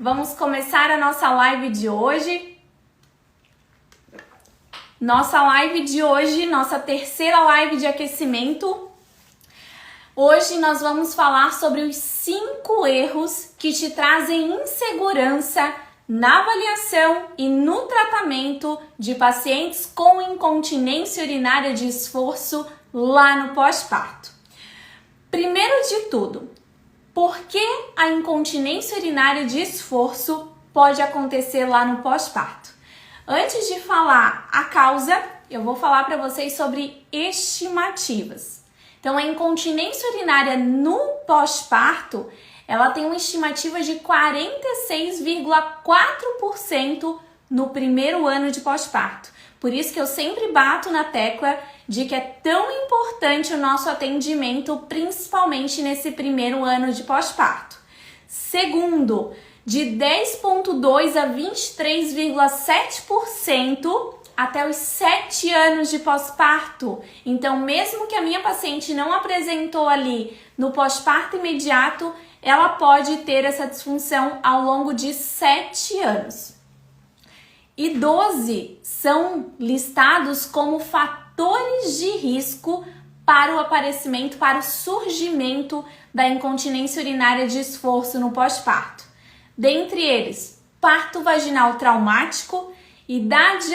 Vamos começar a nossa live de hoje. Nossa terceira live de aquecimento. Hoje nós vamos falar sobre os 5 erros que te trazem insegurança na avaliação e no tratamento de pacientes com incontinência urinária de esforço lá no pós-parto. Primeiro de tudo, por que a incontinência urinária de esforço pode acontecer lá no pós-parto? Antes de falar a causa, eu vou falar para vocês sobre estimativas. Então, a incontinência urinária no pós-parto, ela tem uma estimativa de 46,4% no primeiro ano de pós-parto. Por isso que eu sempre bato na tecla de que é tão importante o nosso atendimento, principalmente nesse primeiro ano de pós-parto. Segundo, de 10,2% a 23,7% até os 7 anos de pós-parto. Então, mesmo que a minha paciente não apresentou ali no pós-parto imediato, ela pode ter essa disfunção ao longo de 7 anos. E 12 são listados como fatores de risco para o aparecimento, para o surgimento da incontinência urinária de esforço no pós-parto. Dentre eles, parto vaginal traumático, idade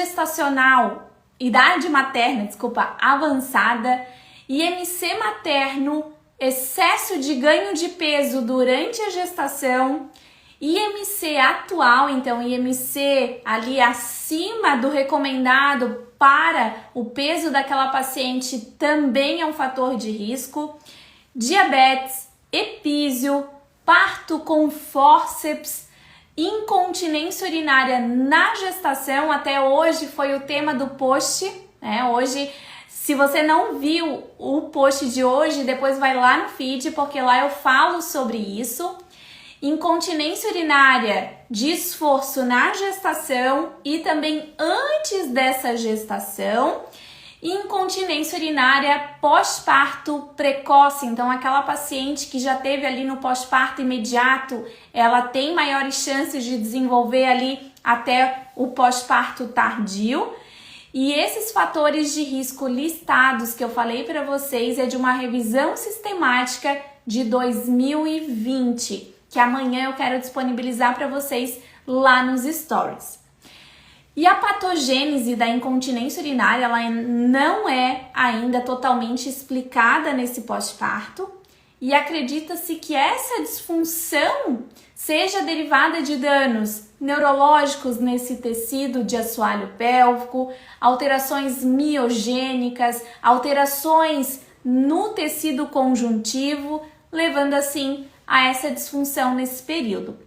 materna avançada, IMC materno, excesso de ganho de peso durante a gestação, IMC atual, então IMC ali acima do recomendado para o peso daquela paciente também é um fator de risco, diabetes, epísio, parto com fórceps, incontinência urinária na gestação, até hoje foi o tema do post, né? Hoje, se você não viu o post de hoje, depois vai lá no feed, porque lá eu falo sobre isso. Incontinência urinária de esforço na gestação e também antes dessa gestação. Incontinência urinária pós-parto precoce, então aquela paciente que já teve ali no pós-parto imediato, ela tem maiores chances de desenvolver ali até o pós-parto tardio. E esses fatores de risco listados que eu falei para vocês é de uma revisão sistemática de 2020, que amanhã eu quero disponibilizar para vocês lá nos stories. E a patogênese da incontinência urinária, ela não é ainda totalmente explicada nesse pós-parto e acredita-se que essa disfunção seja derivada de danos neurológicos nesse tecido de assoalho pélvico, alterações miogênicas, alterações no tecido conjuntivo, levando assim a essa disfunção nesse período.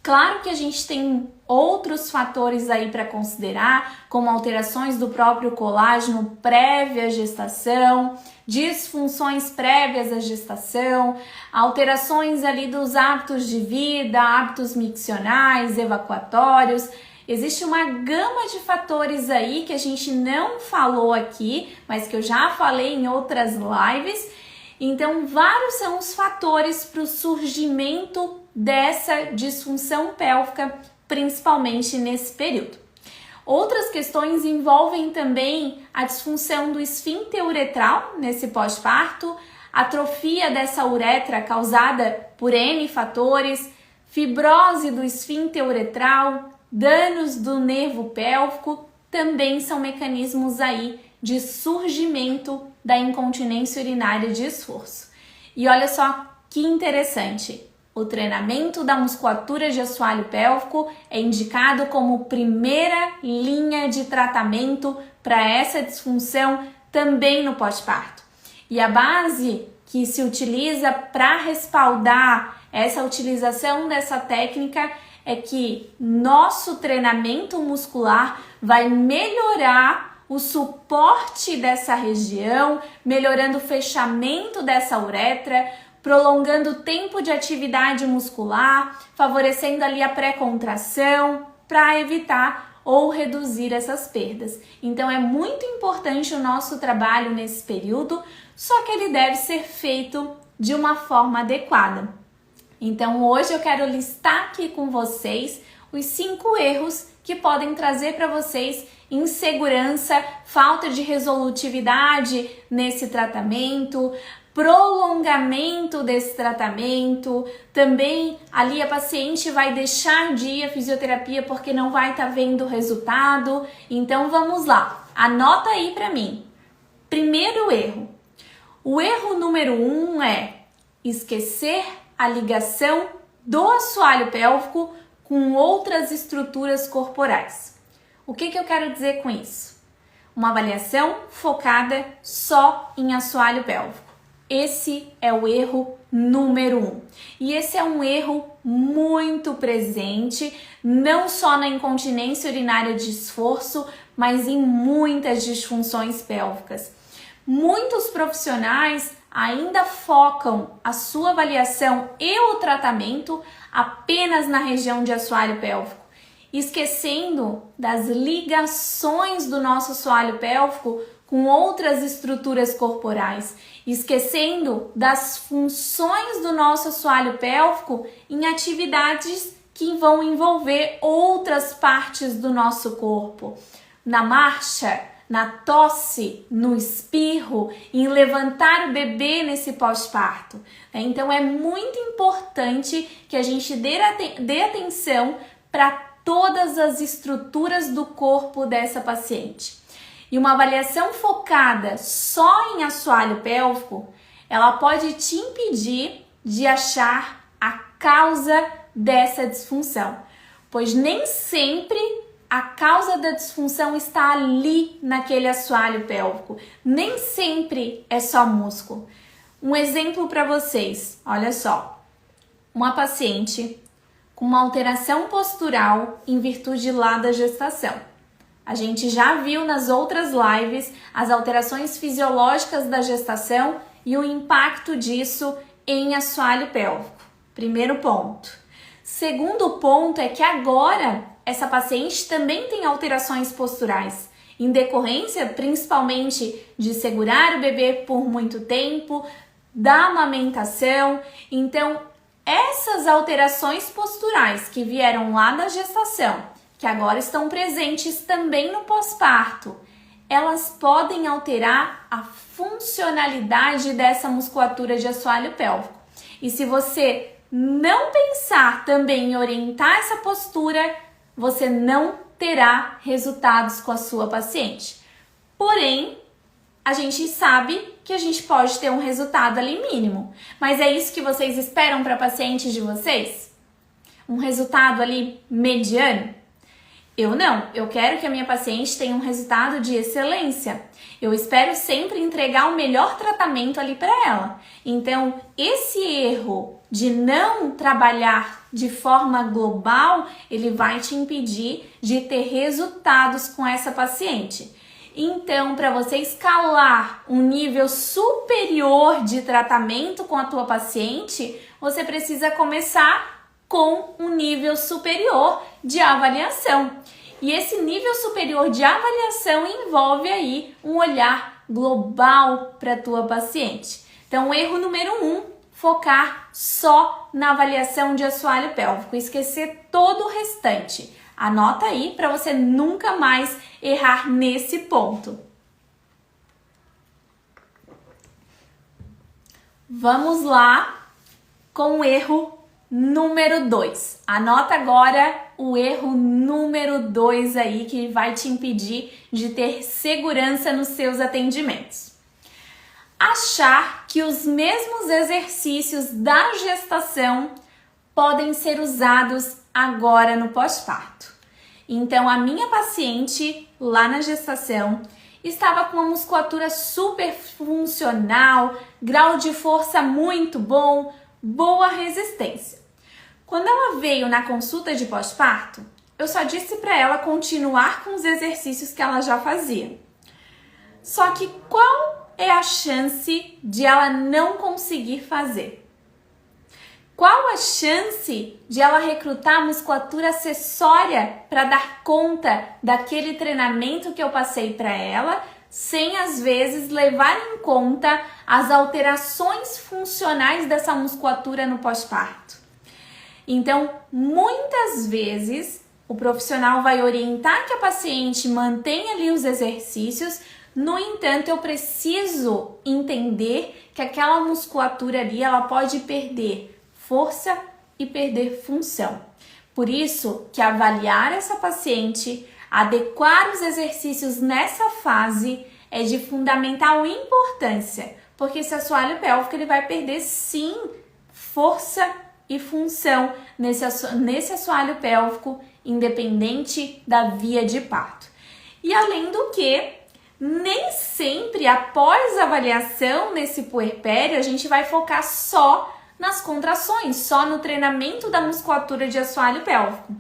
Claro que a gente tem outros fatores aí para considerar, como alterações do próprio colágeno prévia à gestação, disfunções prévias à gestação, alterações ali dos hábitos de vida, hábitos miccionais, evacuatórios. Existe uma gama de fatores aí que a gente não falou aqui, mas que eu já falei em outras lives. Então, vários são os fatores para o surgimento dessa disfunção pélvica, principalmente nesse período. Outras questões envolvem também a disfunção do esfíncter uretral nesse pós-parto, atrofia dessa uretra causada por N fatores, fibrose do esfíncter uretral, danos do nervo pélvico, também são mecanismos aí de surgimento da incontinência urinária de esforço. E olha só que interessante, o treinamento da musculatura de assoalho pélvico é indicado como primeira linha de tratamento para essa disfunção também no pós-parto. E a base que se utiliza para respaldar essa utilização dessa técnica é que nosso treinamento muscular vai melhorar o suporte dessa região, melhorando o fechamento dessa uretra, prolongando o tempo de atividade muscular, favorecendo ali a pré-contração para evitar ou reduzir essas perdas. Então é muito importante o nosso trabalho nesse período, só que ele deve ser feito de uma forma adequada. Então hoje eu quero listar aqui com vocês os 5 erros que podem trazer para vocês insegurança, falta de resolutividade nesse tratamento, prolongamento desse tratamento, também ali a paciente vai deixar de ir à fisioterapia porque não vai estar vendo o resultado. Então vamos lá, anota aí para mim. Primeiro erro. O erro número 1 é esquecer a ligação do assoalho pélvico com outras estruturas corporais. O que eu quero dizer com isso? Uma avaliação focada só em assoalho pélvico. Esse é o erro número 1. E esse é um erro muito presente, não só na incontinência urinária de esforço, mas em muitas disfunções pélvicas. Muitos profissionais ainda focam a sua avaliação e o tratamento apenas na região de assoalho pélvico, esquecendo das ligações do nosso assoalho pélvico com outras estruturas corporais, esquecendo das funções do nosso assoalho pélvico em atividades que vão envolver outras partes do nosso corpo, na marcha, na tosse, no espirro, em levantar o bebê nesse pós-parto. Então é muito importante que a gente dê atenção para todas as estruturas do corpo dessa paciente. E uma avaliação focada só em assoalho pélvico, ela pode te impedir de achar a causa dessa disfunção, pois nem sempre a causa da disfunção está ali naquele assoalho pélvico. Nem sempre é só músculo. Um exemplo para vocês, olha só. Uma paciente com uma alteração postural em virtude lá da gestação. A gente já viu nas outras lives as alterações fisiológicas da gestação e o impacto disso em assoalho pélvico. Primeiro ponto. Segundo ponto é que agora essa paciente também tem alterações posturais, em decorrência principalmente de segurar o bebê por muito tempo, da amamentação. Então, essas alterações posturais que vieram lá da gestação, que agora estão presentes também no pós-parto, elas podem alterar a funcionalidade dessa musculatura de assoalho pélvico. E se você não pensar também em orientar essa postura, você não terá resultados com a sua paciente. Porém, a gente sabe que a gente pode ter um resultado ali mínimo. Mas é isso que vocês esperam para pacientes de vocês? Um resultado ali mediano? Eu não. Eu quero que a minha paciente tenha um resultado de excelência. Eu espero sempre entregar o melhor tratamento ali para ela. Então, esse erro de não trabalhar de forma global, ele vai te impedir de ter resultados com essa paciente. Então, para você escalar um nível superior de tratamento com a tua paciente, você precisa começar com um nível superior de avaliação. E esse nível superior de avaliação envolve aí um olhar global para a tua paciente. Então, erro número 1, focar só na avaliação de assoalho pélvico, esquecer todo o restante. Anota aí para você nunca mais errar nesse ponto. Vamos lá com o erro número 2. Anota agora o erro número 2 aí que vai te impedir de ter segurança nos seus atendimentos. Achar que os mesmos exercícios da gestação podem ser usados agora no pós-parto. Então, a minha paciente lá na gestação estava com uma musculatura super funcional, grau de força muito bom, boa resistência. Quando ela veio na consulta de pós-parto, eu só disse para ela continuar com os exercícios que ela já fazia. Só que qual é a chance de ela não conseguir fazer? Qual a chance de ela recrutar musculatura acessória para dar conta daquele treinamento que eu passei para ela, sem às vezes levar em conta as alterações funcionais dessa musculatura no pós-parto? Então, muitas vezes, o profissional vai orientar que a paciente mantenha ali os exercícios. No entanto, eu preciso entender que aquela musculatura ali, ela pode perder força e perder função. Por isso que avaliar essa paciente, adequar os exercícios nessa fase é de fundamental importância, porque esse assoalho pélvico ele vai perder sim força e função nesse assoalho pélvico, independente da via de parto. E além do que, nem sempre após a avaliação nesse puerpério a gente vai focar só nas contrações, só no treinamento da musculatura de assoalho pélvico.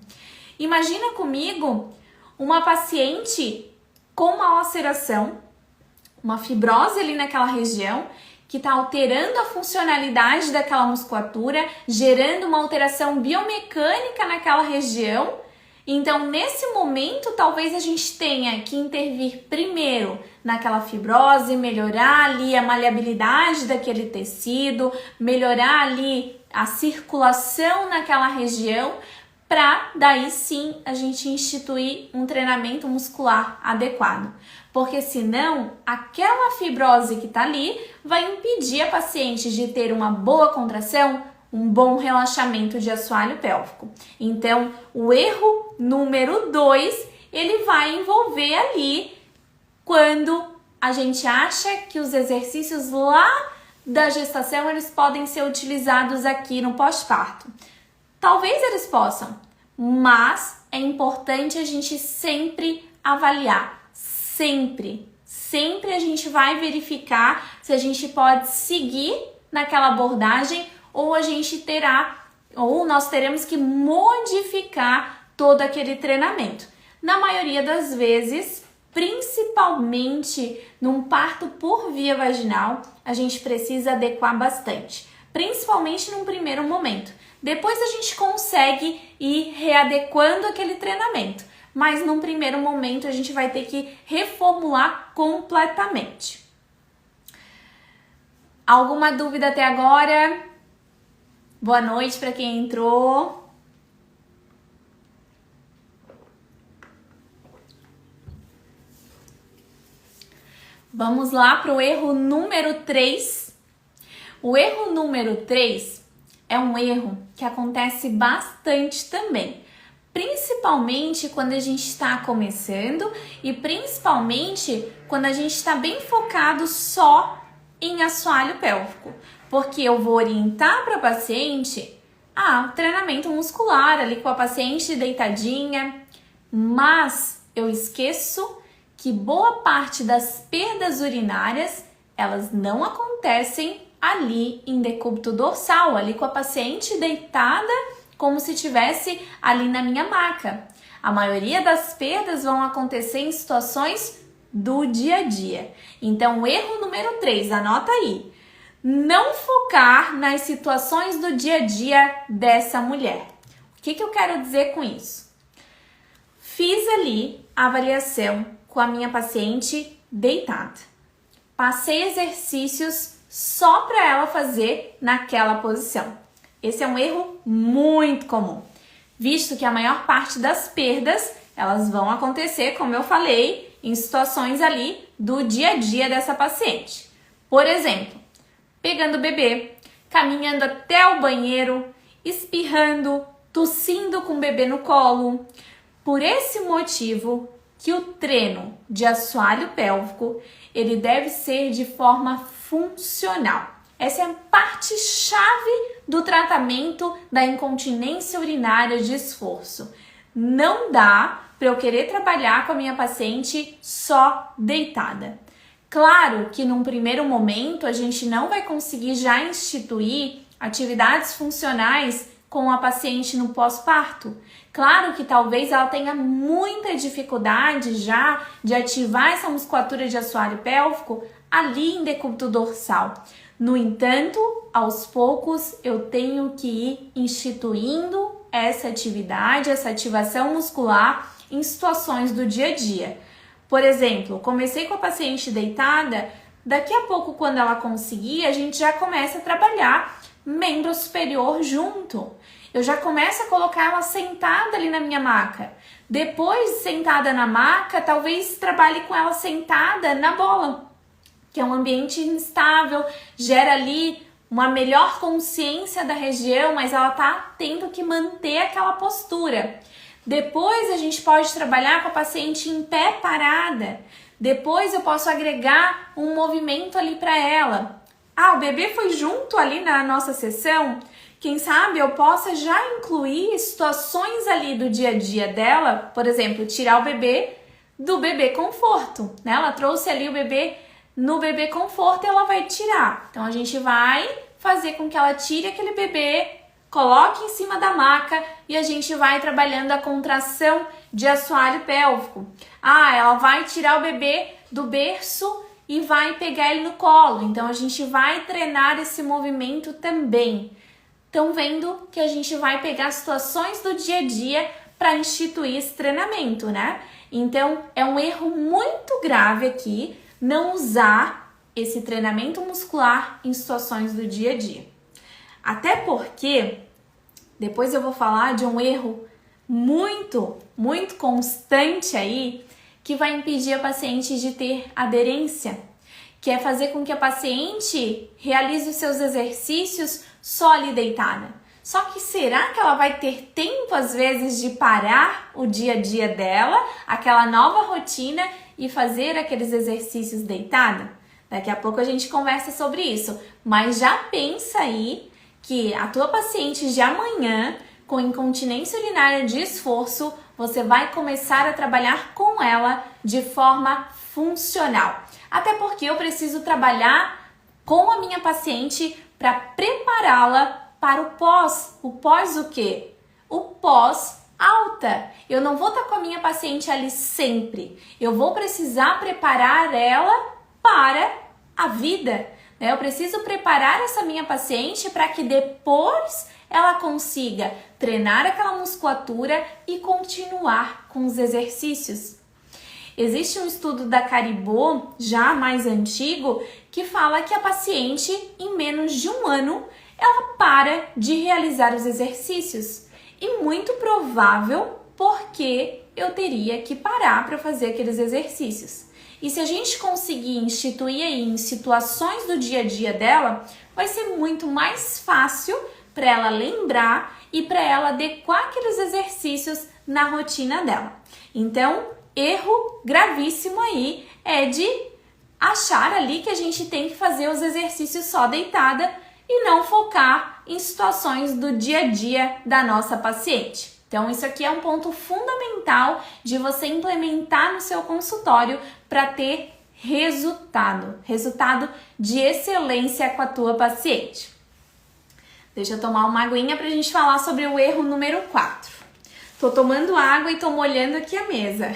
Imagina comigo uma paciente com uma laceração, uma fibrose ali naquela região, que está alterando a funcionalidade daquela musculatura, gerando uma alteração biomecânica naquela região. Então, nesse momento, talvez a gente tenha que intervir primeiro naquela fibrose, melhorar ali a maleabilidade daquele tecido, melhorar ali a circulação naquela região, para daí sim a gente instituir um treinamento muscular adequado. Porque senão, aquela fibrose que está ali vai impedir a paciente de ter uma boa contração, um bom relaxamento de assoalho pélvico. Então, o erro número 2, ele vai envolver ali quando a gente acha que os exercícios lá da gestação, eles podem ser utilizados aqui no pós-parto. Talvez eles possam, mas é importante a gente sempre avaliar, sempre a gente vai verificar se a gente pode seguir naquela abordagem ou nós teremos que modificar todo aquele treinamento. Na maioria das vezes, principalmente num parto por via vaginal, a gente precisa adequar bastante, principalmente num primeiro momento. Depois a gente consegue ir readequando aquele treinamento, mas num primeiro momento a gente vai ter que reformular completamente. Alguma dúvida até agora? Boa noite para quem entrou. Vamos lá para o erro número 3. O erro número 3 é um erro que acontece bastante também, principalmente quando a gente está começando e principalmente quando a gente está bem focado só em assoalho pélvico, porque eu vou orientar para a paciente treinamento muscular ali com a paciente deitadinha, mas eu esqueço que boa parte das perdas urinárias, elas não acontecem ali em decúbito dorsal, ali com a paciente deitada como se estivesse ali na minha maca. A maioria das perdas vão acontecer em situações do dia a dia. Então, o erro número 3, anota aí. Não focar nas situações do dia a dia dessa mulher. O que eu quero dizer com isso? Fiz ali a avaliação com a minha paciente deitada. Passei exercícios só para ela fazer naquela posição. Esse é um erro muito comum, visto que a maior parte das perdas, elas vão acontecer, como eu falei, em situações ali do dia a dia dessa paciente. Por exemplo, pegando o bebê, caminhando até o banheiro, espirrando, tossindo com o bebê no colo. Por esse motivo que o treino de assoalho pélvico, ele deve ser de forma funcional. Essa é a parte-chave do tratamento da incontinência urinária de esforço. Não dá para eu querer trabalhar com a minha paciente só deitada. Claro que num primeiro momento a gente não vai conseguir já instituir atividades funcionais com a paciente no pós-parto. Claro que talvez ela tenha muita dificuldade já de ativar essa musculatura de assoalho pélvico ali em decúbito dorsal. No entanto, aos poucos eu tenho que ir instituindo essa atividade, essa ativação muscular em situações do dia a dia. Por exemplo, comecei com a paciente deitada, daqui a pouco, quando ela conseguir, a gente já começa a trabalhar membro superior junto. Eu já começo a colocar ela sentada ali na minha maca. Depois, sentada na maca, talvez trabalhe com ela sentada na bola, que é um ambiente instável, gera ali uma melhor consciência da região, mas ela tá tendo que manter aquela postura. Depois a gente pode trabalhar com a paciente em pé parada. Depois eu posso agregar um movimento ali para ela. Ah, o bebê foi junto ali na nossa sessão? Quem sabe eu possa já incluir situações ali do dia a dia dela, por exemplo, tirar o bebê do bebê conforto, né? Ela trouxe ali o bebê no bebê conforto e ela vai tirar. Então a gente vai fazer com que ela tire aquele bebê, coloque em cima da maca e a gente vai trabalhando a contração de assoalho pélvico. Ah, ela vai tirar o bebê do berço e vai pegar ele no colo. Então a gente vai treinar esse movimento também. Estão vendo que a gente vai pegar situações do dia a dia para instituir esse treinamento, né? Então é um erro muito grave aqui não usar esse treinamento muscular em situações do dia a dia. Até porque depois eu vou falar de um erro muito constante aí que vai impedir a paciente de ter aderência, que é fazer com que a paciente realize os seus exercícios só ali deitada. Só que será que ela vai ter tempo às vezes de parar o dia a dia dela, aquela nova rotina e fazer aqueles exercícios deitada? Daqui a pouco a gente conversa sobre isso, mas já pensa aí que a tua paciente de amanhã, com incontinência urinária de esforço, você vai começar a trabalhar com ela de forma funcional. Até porque eu preciso trabalhar com a minha paciente para prepará-la para o pós. O pós o quê? O pós alta. Eu não vou estar com a minha paciente ali sempre. Eu vou precisar preparar ela para a vida. Eu preciso preparar essa minha paciente para que depois ela consiga treinar aquela musculatura e continuar com os exercícios. Existe um estudo da Caribou, já mais antigo, que fala que a paciente, em menos de um ano, ela para de realizar os exercícios. E muito provável porque eu teria que parar para fazer aqueles exercícios. E se a gente conseguir instituir aí em situações do dia a dia dela, vai ser muito mais fácil para ela lembrar e para ela adequar aqueles exercícios na rotina dela. Então, erro gravíssimo aí é de achar ali que a gente tem que fazer os exercícios só deitada e não focar em situações do dia a dia da nossa paciente. Então, isso aqui é um ponto fundamental de você implementar no seu consultório para ter resultado de excelência com a tua paciente. Deixa eu tomar uma aguinha para a gente falar sobre o erro número 4. Tô tomando água e tô molhando aqui a mesa.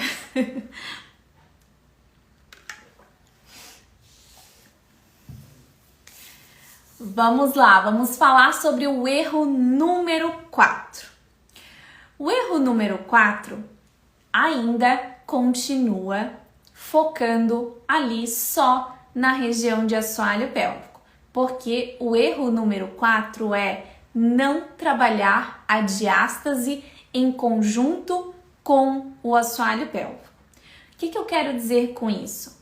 Vamos lá, vamos falar sobre o erro número 4. O erro número 4 ainda continua focando ali só na região de assoalho pélvico, porque o erro número 4 é não trabalhar a diástase em conjunto com o assoalho pélvico. O que eu quero dizer com isso?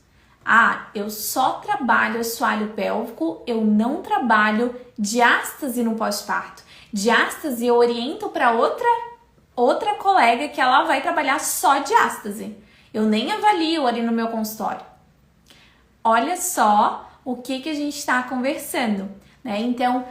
Ah, eu só trabalho assoalho pélvico, eu não trabalho diástase no pós-parto. Diástase eu oriento para outra colega que ela vai trabalhar só diástase. Eu nem avalio ali no meu consultório. Olha só o que a gente está conversando, né? Então,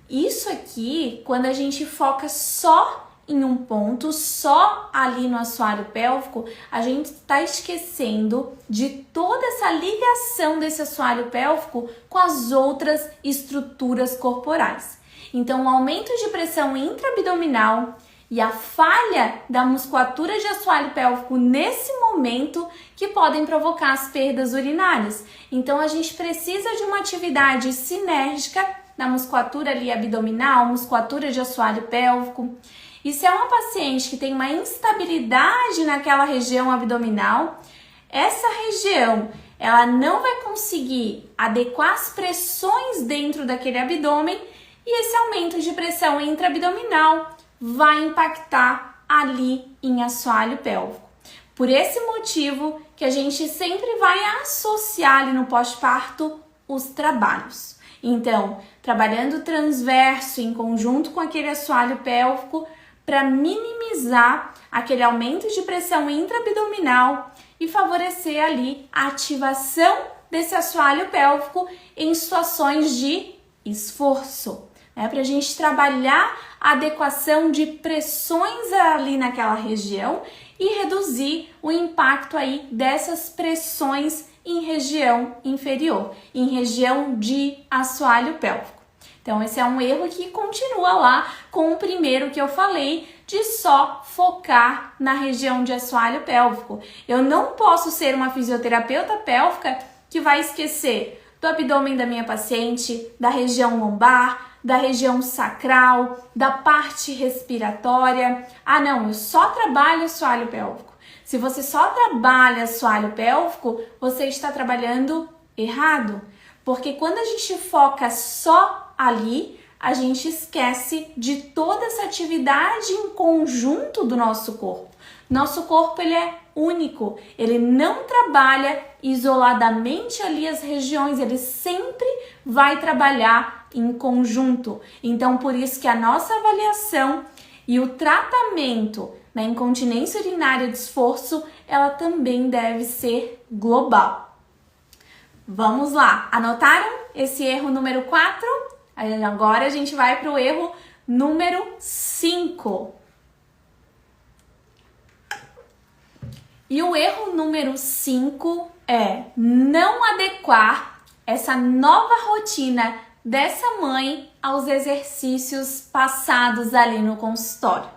isso aqui, quando a gente foca só em um ponto, só ali no assoalho pélvico, a gente está esquecendo de toda essa ligação desse assoalho pélvico com as outras estruturas corporais. Então, o aumento de pressão intraabdominal e a falha da musculatura de assoalho pélvico nesse momento que podem provocar as perdas urinárias. Então, a gente precisa de uma atividade sinérgica na musculatura ali abdominal, musculatura de assoalho pélvico. E se é uma paciente que tem uma instabilidade naquela região abdominal, essa região ela não vai conseguir adequar as pressões dentro daquele abdômen e esse aumento de pressão intraabdominal vai impactar ali em assoalho pélvico. Por esse motivo que a gente sempre vai associar ali no pós-parto os trabalhos. Então, trabalhando transverso em conjunto com aquele assoalho pélvico para minimizar aquele aumento de pressão intraabdominal e favorecer ali a ativação desse assoalho pélvico em situações de esforço, né? Para a gente trabalhar a adequação de pressões ali naquela região e reduzir o impacto aí dessas pressões em região inferior, em região de assoalho pélvico. Então esse é um erro que continua lá com o primeiro que eu falei, de só focar na região de assoalho pélvico. Eu não posso ser uma fisioterapeuta pélvica que vai esquecer do abdômen da minha paciente, da região lombar, da região sacral, da parte respiratória. Ah não, eu só trabalho assoalho pélvico. Se você só trabalha assoalho pélvico, você está trabalhando errado. Porque quando a gente foca só ali, a gente esquece de toda essa atividade em conjunto do nosso corpo. Nosso corpo ele é único, ele não trabalha isoladamente ali as regiões, ele sempre vai trabalhar em conjunto. Então, por isso que a nossa avaliação e o tratamento na incontinência urinária de esforço, ela também deve ser global. Vamos lá, anotaram esse erro número 4? Agora a gente vai para o erro número 5. E o erro número 5 é não adequar essa nova rotina dessa mãe aos exercícios passados ali no consultório.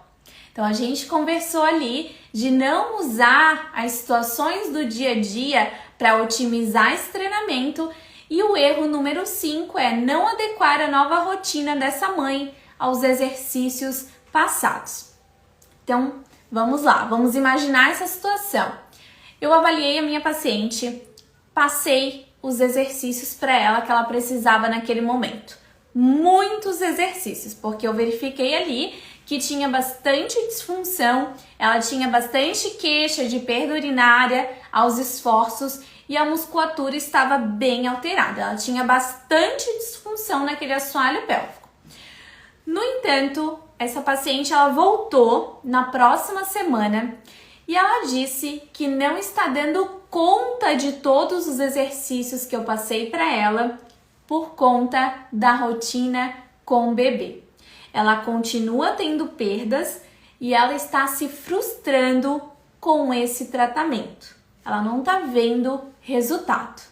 Então a gente conversou ali de não usar as situações do dia a dia para otimizar esse treinamento. E o erro número 5 é não adequar a nova rotina dessa mãe aos exercícios passados. Então, vamos lá, vamos imaginar essa situação. Eu avaliei a minha paciente, passei os exercícios para ela que ela precisava naquele momento. Muitos exercícios, porque eu verifiquei ali que tinha bastante disfunção, ela tinha bastante queixa de perda urinária aos esforços e a musculatura estava bem alterada. Ela tinha bastante disfunção naquele assoalho pélvico. No entanto, essa paciente ela voltou na próxima semana e ela disse que não está dando conta de todos os exercícios que eu passei para ela por conta da rotina com o bebê. Ela continua tendo perdas e ela está se frustrando com esse tratamento. Ela não está vendo resultado.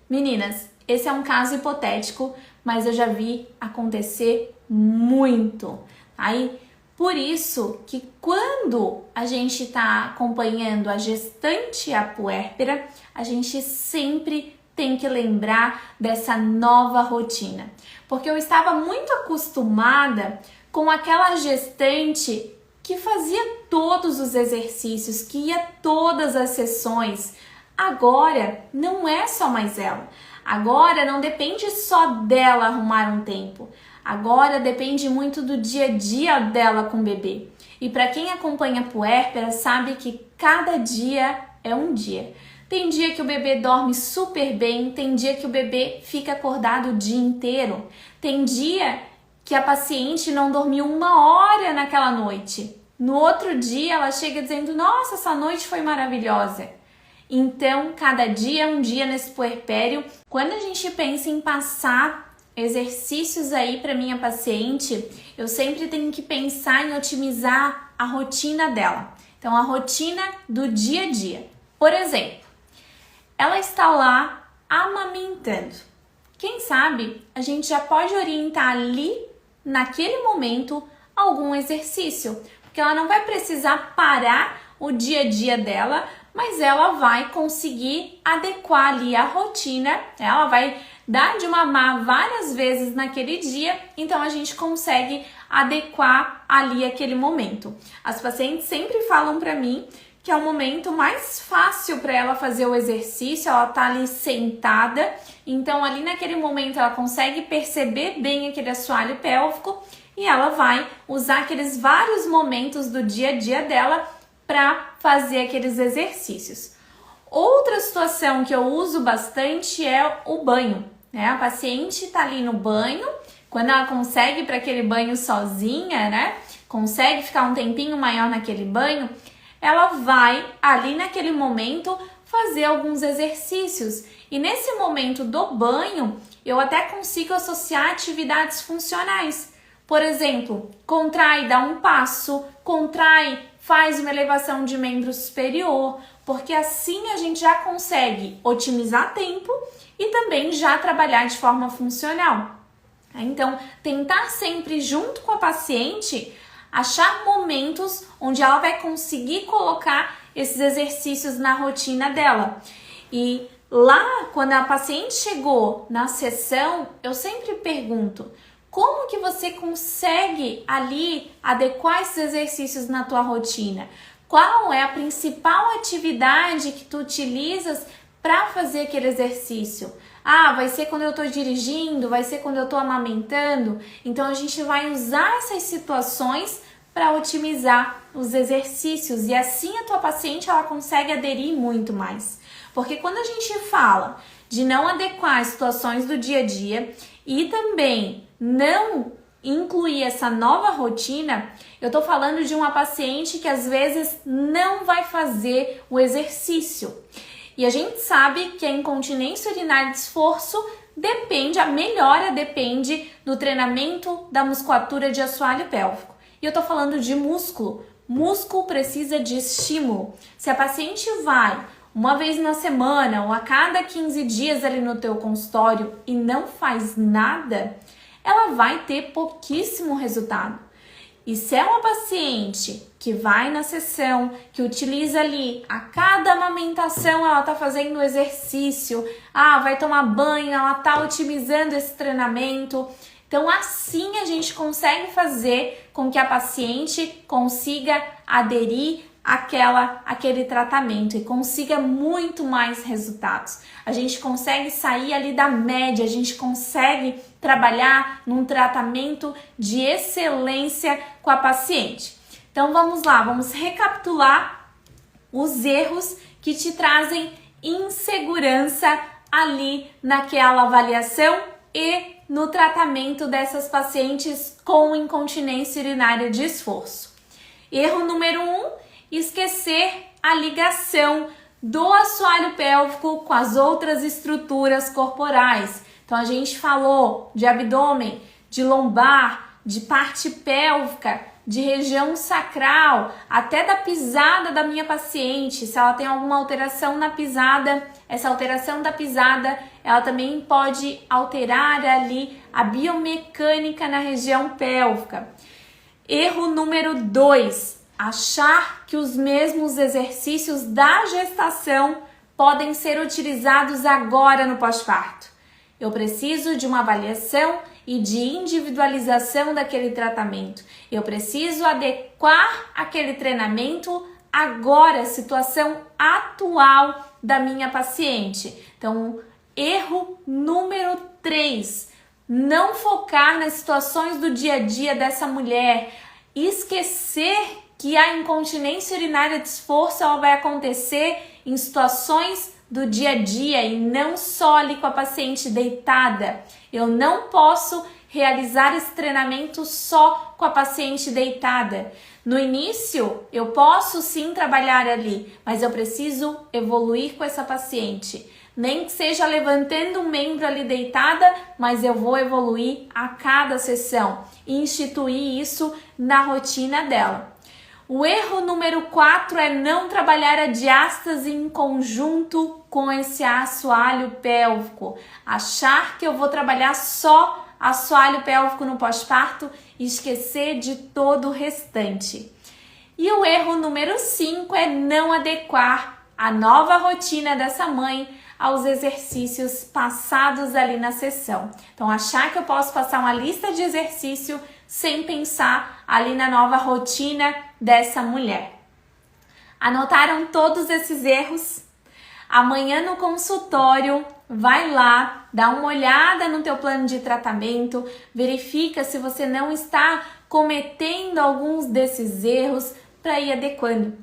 Meninas, esse é um caso hipotético, mas eu já vi acontecer muito. Aí, por isso que quando a gente está acompanhando a gestante e a puérpera, a gente sempre tem que lembrar dessa nova rotina. Porque eu estava muito acostumada com aquela gestante que fazia todos os exercícios, que ia todas as sessões. Agora não é só mais ela. Agora não depende só dela arrumar um tempo. Agora depende muito do dia a dia dela com o bebê. E para quem acompanha a puérpera sabe que cada dia é um dia. Tem dia que o bebê dorme super bem, tem dia que o bebê fica acordado o dia inteiro. Tem dia que a paciente não dormiu 1 hora naquela noite. No outro dia ela chega dizendo, nossa, essa noite foi maravilhosa. Então, cada dia é um dia nesse puerpério. Quando a gente pensa em passar exercícios aí para minha paciente, eu sempre tenho que pensar em otimizar a rotina dela. Então, a rotina do dia a dia. Por exemplo, ela está lá amamentando. Quem sabe a gente já pode orientar ali, naquele momento, algum exercício. Porque ela não vai precisar parar o dia a dia dela, mas ela vai conseguir adequar ali a rotina, ela vai dar de mamar várias vezes naquele dia, então a gente consegue adequar ali aquele momento. As pacientes sempre falam para mim que é o momento mais fácil para ela fazer o exercício, ela tá ali sentada, então ali naquele momento ela consegue perceber bem aquele assoalho pélvico e ela vai usar aqueles vários momentos do dia a dia dela para fazer aqueles exercícios. Outra situação que eu uso bastante é o banho, né? A paciente está ali no banho, quando ela consegue ir para aquele banho sozinha, né? Consegue ficar um tempinho maior naquele banho, ela vai ali naquele momento fazer alguns exercícios. E nesse momento do banho, eu até consigo associar atividades funcionais. Por exemplo, contrai, dá um passo, contrai, faz uma elevação de membro superior, porque assim a gente já consegue otimizar tempo e também já trabalhar de forma funcional. Então, tentar sempre junto com a paciente achar momentos onde ela vai conseguir colocar esses exercícios na rotina dela. E lá, quando a paciente chegou na sessão, eu sempre pergunto: como que você consegue ali adequar esses exercícios na tua rotina? Qual é a principal atividade que tu utilizas para fazer aquele exercício? Ah, vai ser quando eu estou dirigindo, vai ser quando eu estou amamentando. Então a gente vai usar essas situações para otimizar os exercícios e assim a tua paciente ela consegue aderir muito mais. Porque quando a gente fala de não adequar as situações do dia a dia e também não incluir essa nova rotina, eu tô falando de uma paciente que às vezes não vai fazer o exercício. E a gente sabe que a incontinência urinária de esforço a melhora depende do treinamento da musculatura de assoalho pélvico. E eu tô falando de músculo. Músculo precisa de estímulo. Se a paciente vai uma vez na semana ou a cada 15 dias ali no teu consultório e não faz nada, ela vai ter pouquíssimo resultado. E se é uma paciente que vai na sessão, que utiliza ali a cada amamentação, ela tá fazendo exercício, vai tomar banho, ela tá otimizando esse treinamento. Então assim a gente consegue fazer com que a paciente consiga aderir aquele tratamento e consiga muito mais resultados. A gente consegue sair ali da média, a gente consegue trabalhar num tratamento de excelência com a paciente. Então vamos lá, vamos recapitular os erros que te trazem insegurança ali naquela avaliação e no tratamento dessas pacientes com incontinência urinária de esforço. Erro número 1, esquecer a ligação do assoalho pélvico com as outras estruturas corporais. Então a gente falou de abdômen, de lombar, de parte pélvica, de região sacral, até da pisada da minha paciente. Se ela tem alguma alteração na pisada, essa alteração da pisada, ela também pode alterar ali a biomecânica na região pélvica. Erro número 2, achar que os mesmos exercícios da gestação podem ser utilizados agora no pós-parto. Eu preciso de uma avaliação e de individualização daquele tratamento. Eu preciso adequar aquele treinamento agora, à situação atual da minha paciente. Então, erro número 3, não focar nas situações do dia a dia dessa mulher, esquecer que a incontinência urinária de esforço ela vai acontecer em situações do dia a dia e não só ali com a paciente deitada. Eu não posso realizar esse treinamento só com a paciente deitada. No início, eu posso sim trabalhar ali, mas eu preciso evoluir com essa paciente. Nem que seja levantando um membro ali deitada, mas eu vou evoluir a cada sessão e instituir isso na rotina dela. O erro número 4 é não trabalhar a diástase em conjunto com esse assoalho pélvico. Achar que eu vou trabalhar só assoalho pélvico no pós-parto e esquecer de todo o restante. E o erro número 5 é não adequar a nova rotina dessa mãe aos exercícios passados ali na sessão. Então, achar que eu posso passar uma lista de exercício sem pensar ali na nova rotina dessa mulher. Anotaram todos esses erros? Amanhã no consultório vai lá, dá uma olhada no teu plano de tratamento, verifica se você não está cometendo alguns desses erros para ir adequando.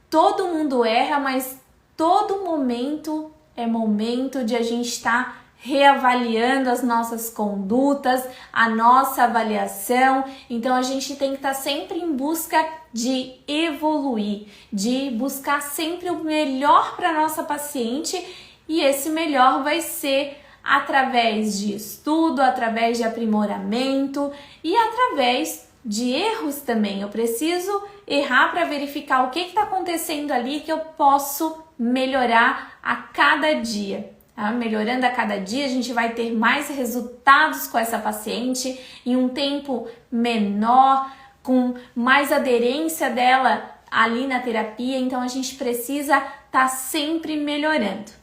Todo mundo erra, mas todo momento é momento de a gente estar reavaliando as nossas condutas, a nossa avaliação. Então a gente tem que estar sempre em busca de evoluir, de buscar sempre o melhor para nossa paciente, e esse melhor vai ser através de estudo, através de aprimoramento e através de erros também. Eu preciso errar para verificar o que está acontecendo ali que eu posso melhorar a cada dia. Melhorando a cada dia, a gente vai ter mais resultados com essa paciente em um tempo menor, com mais aderência dela ali na terapia. Então a gente precisa estar sempre melhorando.